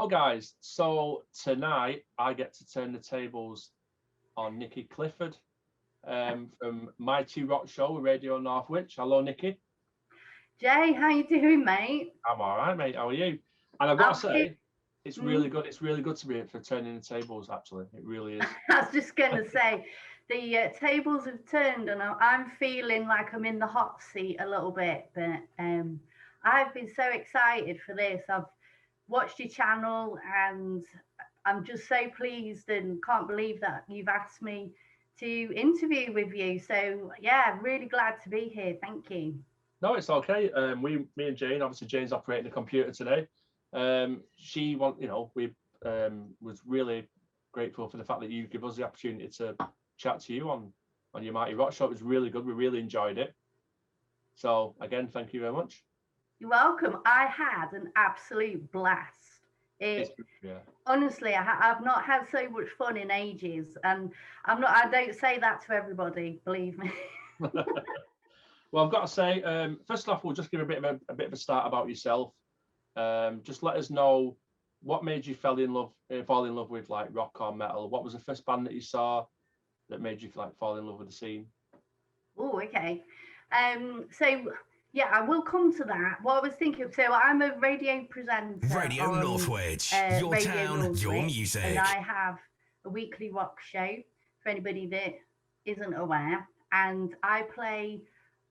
Hello guys, so tonight I get to turn the tables on Nicky Clifford from Mighty Rock Show with Radio Northwich. Hello Nicky. Jay, how you doing, mate? I'm all right, mate. How are you? And I've got to say, it's really good. It's really good to be here for turning the tables. Actually, it really is. I was just going to say, the tables have turned, and I'm feeling like I'm in the hot seat a little bit. But I've been so excited for this. I've watched your channel, and I'm just so pleased and can't believe that you've asked me to interview with you. So yeah, really glad to be here. Thank you. No, it's okay. Me and Jane, obviously Jane's operating the computer today. We was really grateful for the fact that you give us the opportunity to chat to you on your Mighty Rock Show. It was really good. We really enjoyed it. So again, thank you very much. You're welcome. I had an absolute blast. Honestly, I've not had so much fun in ages, and I don't say that to everybody, believe me. Well, I've got to say, first off, we'll just give a bit of a start about yourself. Just let us know what made you fall in love with like rock or metal. What was the first band that you saw that made you like fall in love with the scene? Oh, okay. So yeah, I will come to that. What I was thinking, so I'm a radio presenter. Radio Northwich, your Radio town, Northwich, your music. And I have a weekly rock show for anybody that isn't aware, and I play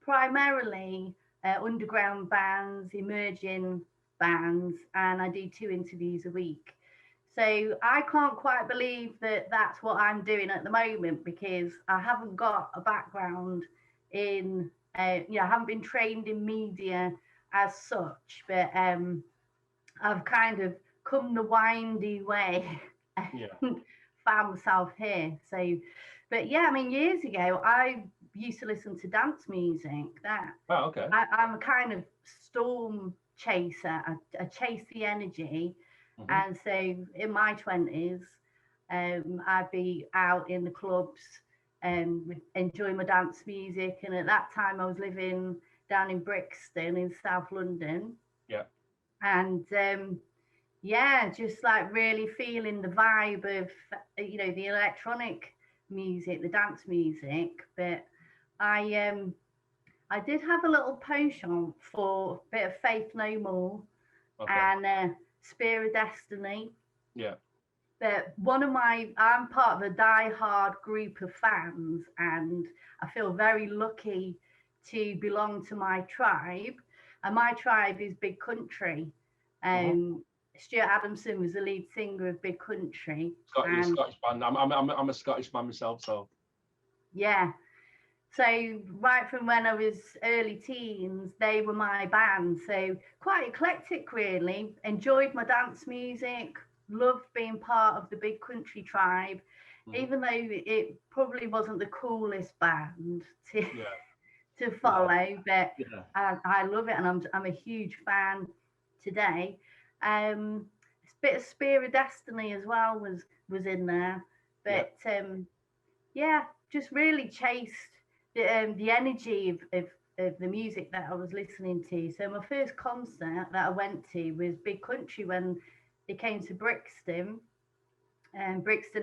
primarily underground bands, emerging bands, and I do 2 interviews a week. So I can't quite believe that that's what I'm doing at the moment, because I haven't got a background in, I haven't been trained in media as such, but I've kind of come the windy way and found myself here. So, but yeah, I mean, years ago, I used to listen to dance music. Okay. I'm a kind of storm chaser. I chase the energy. Mm-hmm. And so in my 20s, I'd be out in the clubs and enjoy my dance music. And at that time, I was living down in Brixton in South London. Yeah. And just like really feeling the vibe of, the electronic music, the dance music. But I did have a little penchant for a bit of Faith No More, okay, and Spear of Destiny. Yeah. But I'm part of a die-hard group of fans, and I feel very lucky to belong to my tribe. And my tribe is Big Country. Stuart Adamson was the lead singer of Big Country. Scottish band. I'm a Scottish man myself, so. Yeah. So right from when I was early teens, they were my band. So quite eclectic, really. Enjoyed my dance music. Loved being part of the Big Country tribe, even though it probably wasn't the coolest band to follow. But I love it, and I'm a huge fan today. A bit of Spear of Destiny as well was in there, but just really chased the energy of the music that I was listening to. So my first concert that I went to was Big Country when they came to Brixton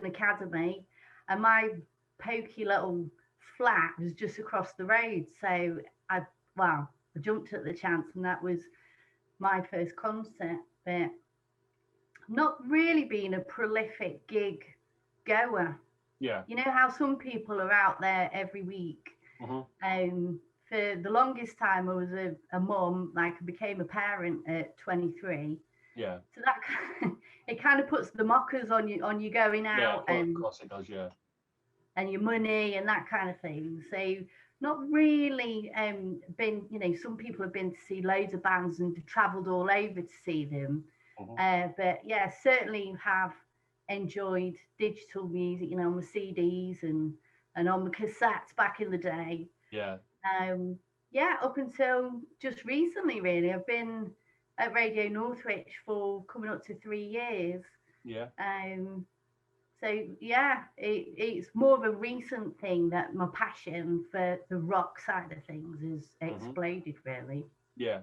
Academy, and my pokey little flat was just across the road. So I jumped at the chance, and that was my first concert. But not really being a prolific gig goer. Yeah. You know how some people are out there every week. For the longest time, I was a mum. Like, I became a parent at 23. Yeah. So that it kind of puts the mockers on you going out, and of course it does, yeah. And your money and that kind of thing. So not really been. Some people have been to see loads of bands and travelled all over to see them. But yeah, certainly have enjoyed digital music. On the CDs and on the cassettes back in the day. Yeah. Up until just recently, really. I've been at Radio Northwich for coming up to 3 years. Yeah. So yeah, it's more of a recent thing that my passion for the rock side of things has exploded, really. Yeah.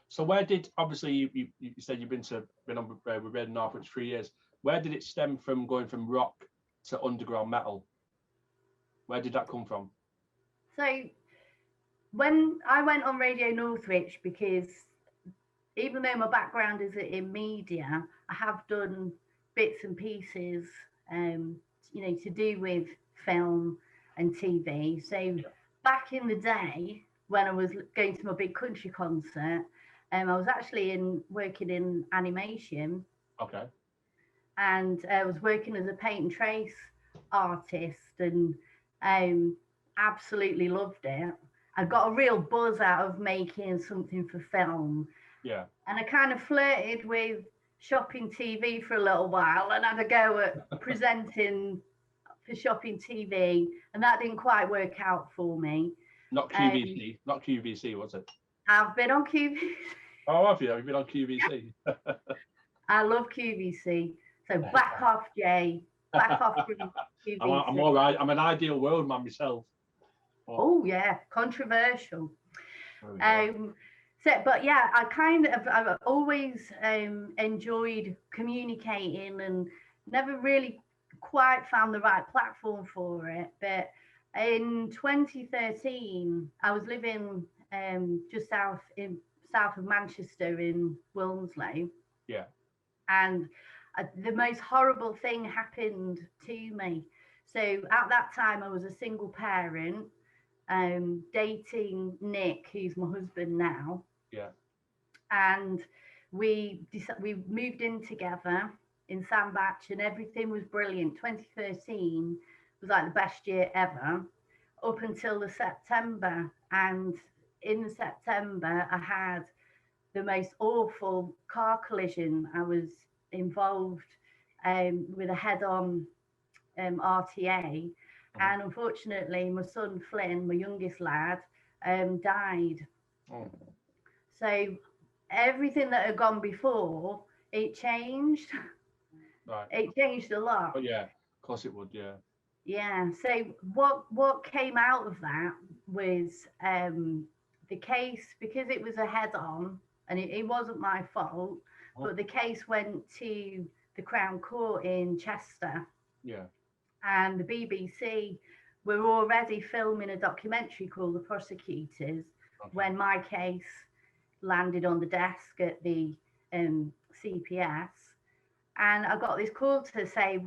So where did, obviously you said you've been on with Red Northwich 3 years. Where did it stem from, going from rock to underground metal? Where did that come from? So when I went on Radio Northwich, because even though my background is in media, I have done bits and pieces, to do with film and TV. So back in the day, when I was going to my big country concert, I was actually working in animation. Okay. And I was working as a paint and trace artist, and absolutely loved it. I got a real buzz out of making something for film. Yeah. And I kind of flirted with Shopping TV for a little while, and had a go at presenting for Shopping TV, and that didn't quite work out for me. Not QVC, not QVC, was it? I've been on QVC. Oh, have you? Have you been on QVC? I love QVC. So back off, Jay. Back off from QVC. I'm all right. I'm an ideal world man myself. Oh yeah, controversial. But yeah, I've always enjoyed communicating, and never really quite found the right platform for it. But in 2013, I was living just south of Manchester in Wilmslow. Yeah. And the most horrible thing happened to me. So at that time, I was a single parent, dating Nick, who's my husband now. Yeah. And we moved in together in Sandbach, and everything was brilliant. 2013 was like the best year ever, up until the September. And in the September, I had the most awful car collision. I was involved with a head-on RTA, and unfortunately my son Flynn, my youngest lad, died. So everything that had gone before, it changed. Right. It changed a lot. Oh yeah, of course it would. Yeah. So what came out of that was the case, because it was a head-on, and it wasn't my fault, but the case went to the Crown Court in Chester. Yeah. And the BBC were already filming a documentary called The Prosecutors when my case landed on the desk at the CPS. And I got this call to say,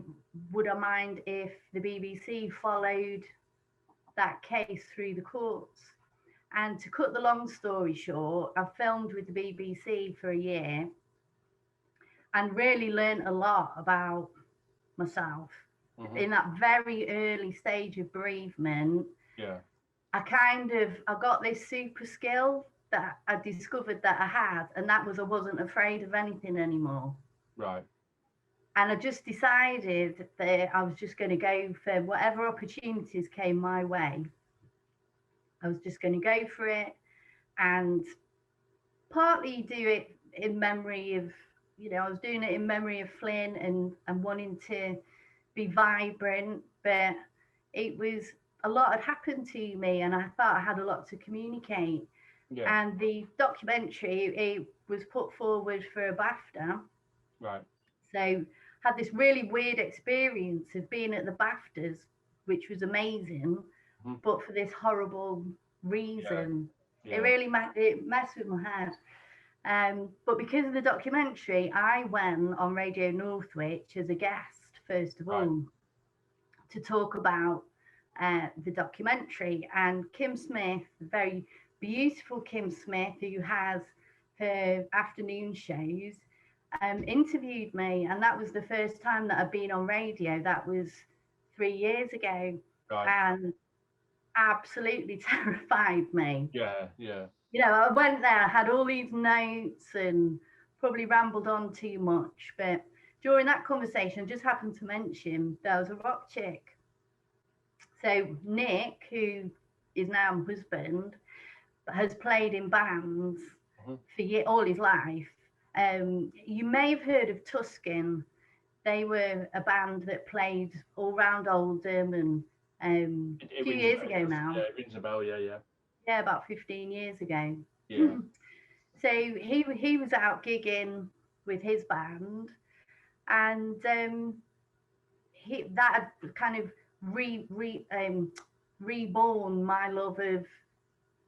would I mind if the BBC followed that case through the courts? And to cut the long story short, I filmed with the BBC for a year and really learned a lot about myself. In that very early stage of bereavement. Yeah. I got this super skill that I discovered that I had, and that was I wasn't afraid of anything anymore. Right. And I just decided that I was just going to go for whatever opportunities came my way. I was just going to go for it, and partly do it in memory of, I was doing it in memory of Flynn and wanting to be vibrant, but it was a lot had happened to me, and I thought I had a lot to communicate. Yeah. And the documentary, it was put forward for a BAFTA. Right. So had this really weird experience of being at the BAFTAs, which was amazing, but for this horrible reason. Yeah. It really messed with my head. But because of the documentary, I went on Radio Northwich as a guest, first of all, to talk about the documentary. And Kim Smith, very beautiful Kim Smith, who has her afternoon shows, interviewed me. And that was the first time that I'd been on radio. That was 3 years ago. Right. And absolutely terrified me. Yeah, yeah. I went there, had all these notes and probably rambled on too much. But during that conversation, I just happened to mention there was a rock chick. So Nick, who is now my husband, has played in bands for all his life. You may have heard of Tuscan. They were a band that played all round Oldham, and a few years ago now. Yeah, it rings a bell, yeah. Yeah, about 15 years ago. Yeah. So he was out gigging with his band, and that had kind of reborn my love of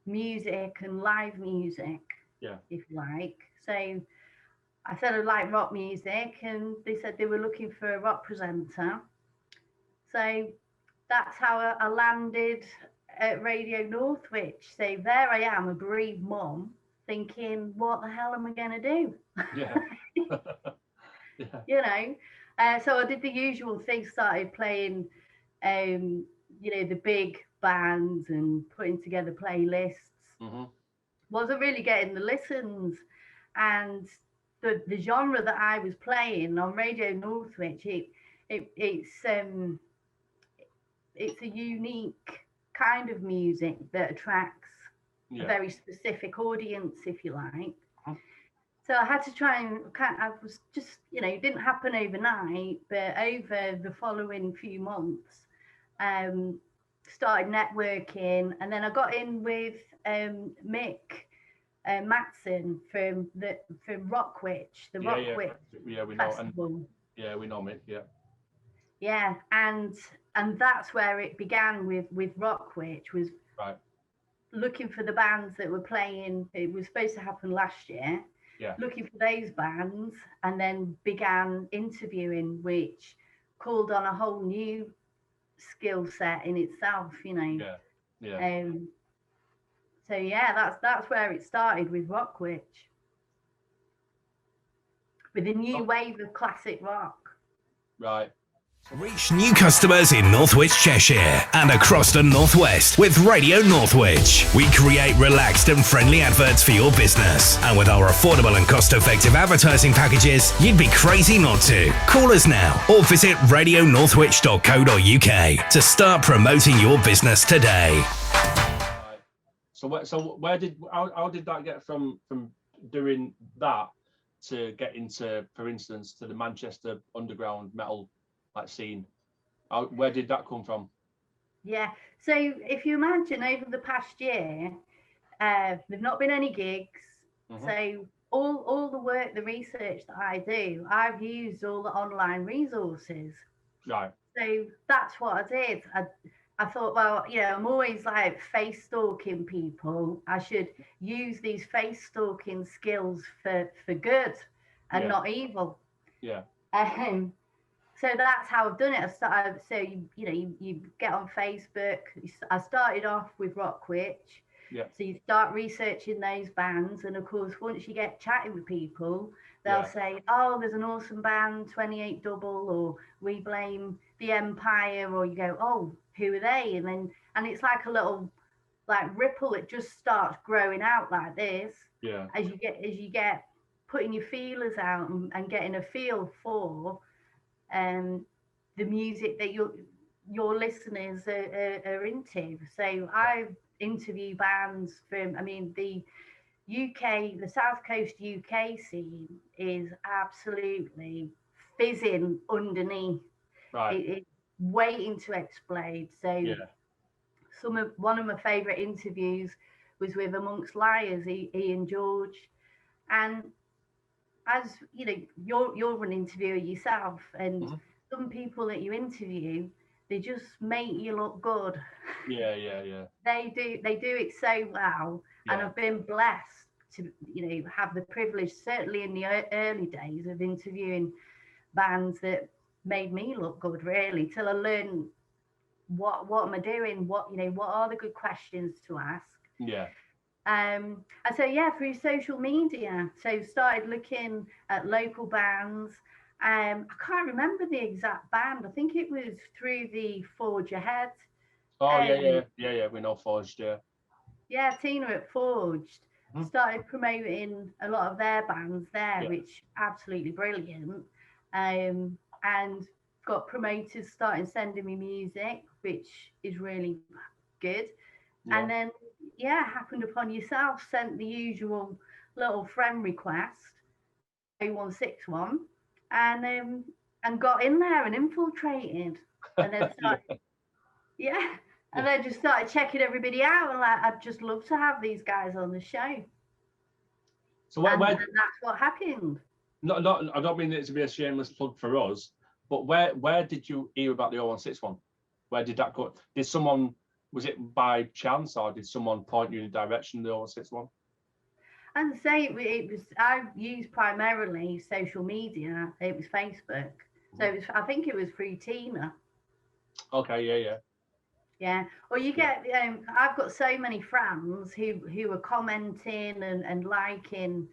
music and live music, if you like. So I said I like rock music, and they said they were looking for a rock presenter. So that's how I landed at Radio Northwich. So there I am, a bereaved mum, thinking, what the hell am I going to do? Yeah. You know, so I did the usual thing, started playing, the big bands and putting together playlists. Mm-hmm. Wasn't really getting the listens, and the genre that I was playing on Radio Northwich, it's a unique kind of music that attracts a very specific audience, if you like. So I had to try and I was just, it didn't happen overnight, but over the following few months, started networking, and then I got in with Mick Matson from Rockwich, the Rockwich Festival. We know Mick. Yeah, and that's where it began with Rockwich, was looking for the bands that were playing. It was supposed to happen last year. Looking for those bands, and then began interviewing, which called on a whole new skill set in itself, So that's where it started with Rockwich, with a new wave of classic rock. Right. Reach new customers in Northwich, Cheshire and across the Northwest with Radio Northwich. We create relaxed and friendly adverts for your business. And with our affordable and cost-effective advertising packages, you'd be crazy not to. Call us now or visit radionorthwich.co.uk to start promoting your business today. Right. So how did that get from doing that to get into, for instance, to the Manchester underground metal scene? Where did that come from? So if you imagine, over the past year, there've not been any gigs. Mm-hmm. So all the work, the research that I do, I've used all the online resources. Right. So that's what I did. I thought, well, I'm always face stalking people. I should use these face stalking skills for good and not evil. So that's how I've done it. I started, so you get on Facebook. I started off with Rockwich. So you start researching those bands, and of course, once you get chatting with people, they'll say, "Oh, there's an awesome band, 28 Double, or We Blame the Empire," or you go, "Oh, who are they?" And it's like a little ripple. It just starts growing out like this. As you get putting your feelers out and getting a feel for the music that your listeners are into. So I've interviewed bands from, the UK, the South Coast UK scene is absolutely fizzing underneath. It's waiting to explode. So one of my favourite interviews was with Amongst Liars, Ian George, and as you're an interviewer yourself, and some people that you interview, they just make you look good. They do it so well. And I've been blessed to have the privilege, certainly in the early days, of interviewing bands that made me look good, really, till I learned what am I doing, what are the good questions to ask. And so through social media, so started looking at local bands. I can't remember the exact band. I think it was through the Forge Ahead. We know Forged. Tina at Forged started promoting a lot of their bands there, which absolutely brilliant. And got promoters starting sending me music, which is really good. And then happened upon yourself, sent the usual little friend request, 0161, and got in there and infiltrated, and then started, and then just started checking everybody out, and I'd just love to have these guys on the show. So where and that's what happened. Not, I don't mean it to be a shameless plug for us, but where did you hear about the 016 one? Where did that go? Did someone, was it by chance, or did someone point you in the direction of the 061? As I say, it was. I used primarily social media. It was Facebook, so it was. I think it was through Tina. Okay, Yeah. Or you get. I've got so many friends who are commenting and liking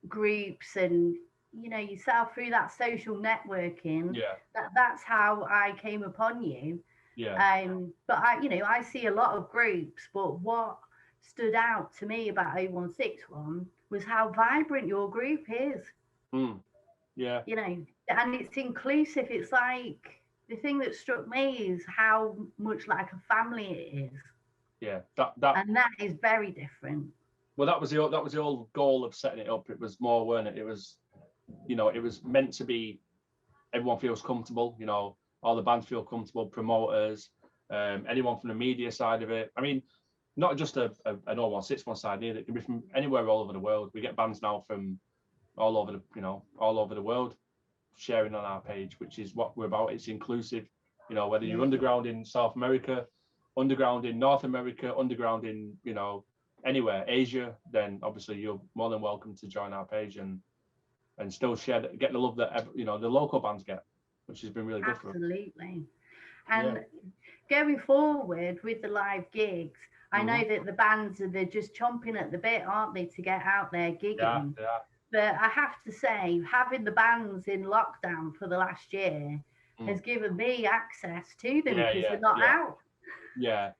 groups, and yourself through that social networking. Yeah. That's how I came upon you. Yeah. But I see a lot of groups, but what stood out to me about 0161 was how vibrant your group is. Yeah. And it's inclusive. It's like, the thing that struck me is how much like a family it is. Yeah. And that is very different. Well, that was the whole goal of setting it up. It was more, weren't it? It was, it was meant to be, everyone feels comfortable, all the bands feel comfortable, promoters, anyone from the media side of it. I mean, not just an 0161 side either. It can be from anywhere all over the world. We get bands now from all over the world sharing on our page, which is what we're about. It's inclusive, whether you're underground in South America, underground in North America, underground in, anywhere, Asia, then obviously you're more than welcome to join our page and still share, get the love that, the local bands get, which has been really good for us. Absolutely. And going forward with the live gigs, I know that the bands they're just chomping at the bit, aren't they, to get out there gigging. Yeah. But I have to say, having the bands in lockdown for the last year has given me access to them because they're not out. Yeah.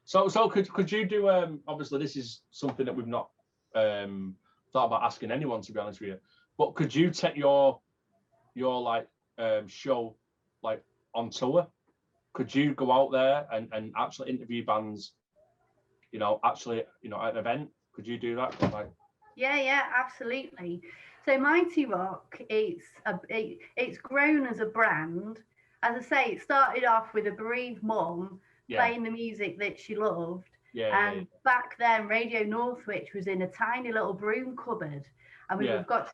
So could you do, obviously this is something that we've not thought about asking anyone, to be honest with you, but could you take your like show like on tour? Could you go out there and actually interview bands, actually, at an event? Could you do that? Like, yeah, absolutely. So Mighty Rock, it's grown as a brand. As I say, it started off with a bereaved mum playing the music that she loved. And back then, Radio Northwich was in a tiny little broom cupboard. I mean, we've got,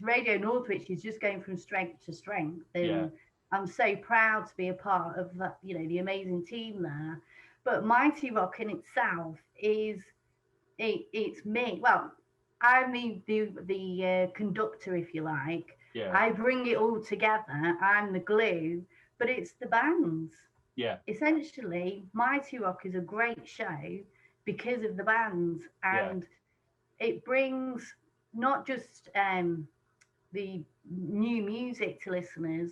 Radio Northwich is just going from strength to strength. And I'm so proud to be a part of that, the amazing team there. But Mighty Rock in itself is, it's me. Well, I'm the conductor, if you like. I bring it all together. I'm the glue, but it's the bands. Essentially, Mighty Rock is a great show because of the bands, and it brings not just the new music to listeners,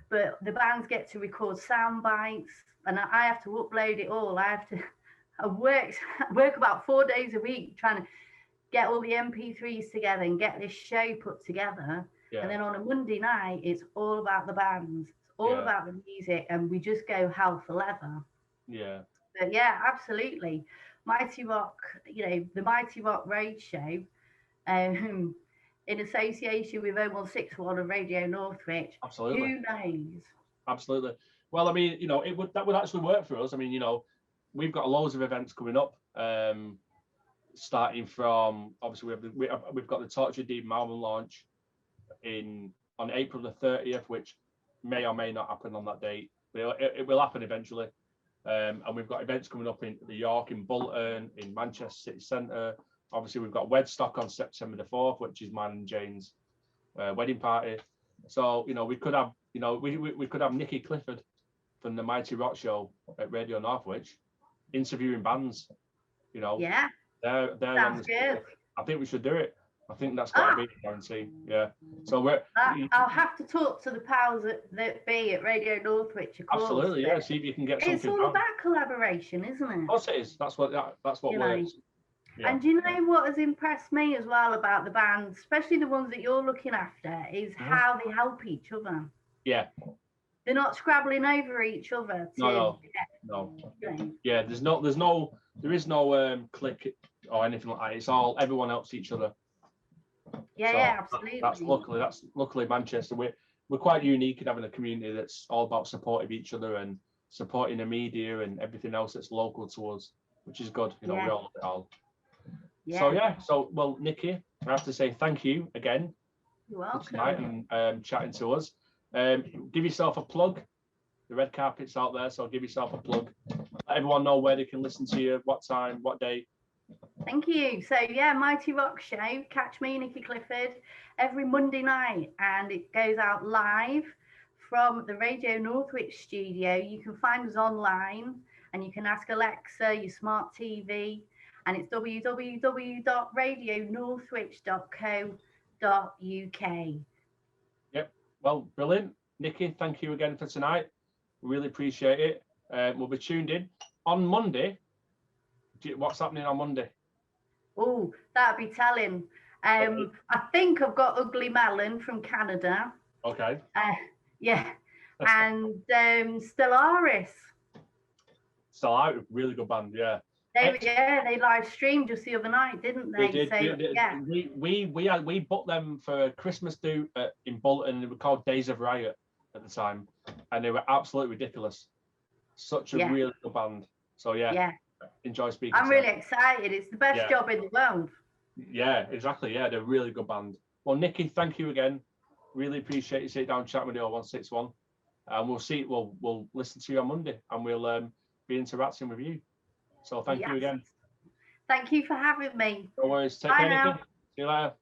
but the bands get to record sound bites, and I have to upload it all. I work about 4 days a week trying to get all the MP3s together and get this show put together. And then on a Monday night, it's all about the bands. It's all about the music, and we just go hell for leather. But yeah, absolutely. Mighty Rock, the Mighty Rock Road Show, in association with 0161 and Radio Northwich. Absolutely. Who knows? Absolutely. Well, I mean, that would actually work for us. I mean, we've got loads of events coming up. Starting from, obviously, we've got the Torture Demon album launch on April the 30th, which may or may not happen on that date, but it will happen eventually. And we've got events coming up in York, in Bolton, in Manchester City Centre. Obviously, we've got Wedstock on September the 4th, which is mine and Jane's wedding party. So, we could have, we could have Nicky Clifford from the Mighty Rock Show at Radio Northwich interviewing bands. Yeah. Sounds good. I think we should do it. I think that's got to be a guarantee. Yeah. So I'll have to talk to the powers that be at Radio Northwich. Of course, absolutely, yeah. See if you can get something. It's all about collaboration, isn't it? Of course it is. That's what works. Yeah. And do you know what has impressed me as well about the bands, especially the ones that you're looking after, is how they help each other. Yeah. They're not scrabbling over each other. No. Yeah. There is no click or anything like that. It's all everyone helps each other. Yeah, absolutely. That's luckily Manchester. We're quite unique in having a community that's all about supporting each other and supporting the media and everything else that's local to us, which is good. We all love it all. Yeah. So well, Nicky, I have to say thank you again. You're welcome. Tonight and chatting to us. Give yourself a plug. The red carpet's out there, so give yourself a plug. Let everyone know where they can listen to you, what time, what day. Thank you. So yeah, Mighty Rock Show. Catch me, Nicky Clifford, every Monday night, and it goes out live from the Radio Northwich studio. You can find us online, and you can ask Alexa, your smart TV, and it's www.radionorthwich.co.uk. Yep. Well, brilliant. Nicky, thank you again for tonight. Really appreciate it. We'll be tuned in on Monday. What's happening on Monday? Oh, that'd be telling. I think I've got Ugly Melon from Canada. Okay. Yeah. And Stellaris. Stellaris, really good band, yeah. They live streamed just the other night, didn't they? They did. So, yeah. We booked them for a Christmas do in Bolton. They were called Days of Riot at the time, and they were absolutely ridiculous. Such a really good band. So yeah. Enjoy speaking. I'm really excited. It's the best job in the world. Yeah, exactly. Yeah, they're a really good band. Well, Nicky, thank you again. Really appreciate you sitting down chatting with you on 161. And we'll listen to you on Monday, and we'll be interacting with you. So thank you again. Thank you for having me. No worries. Take Bye care, now. Nicky. See you later.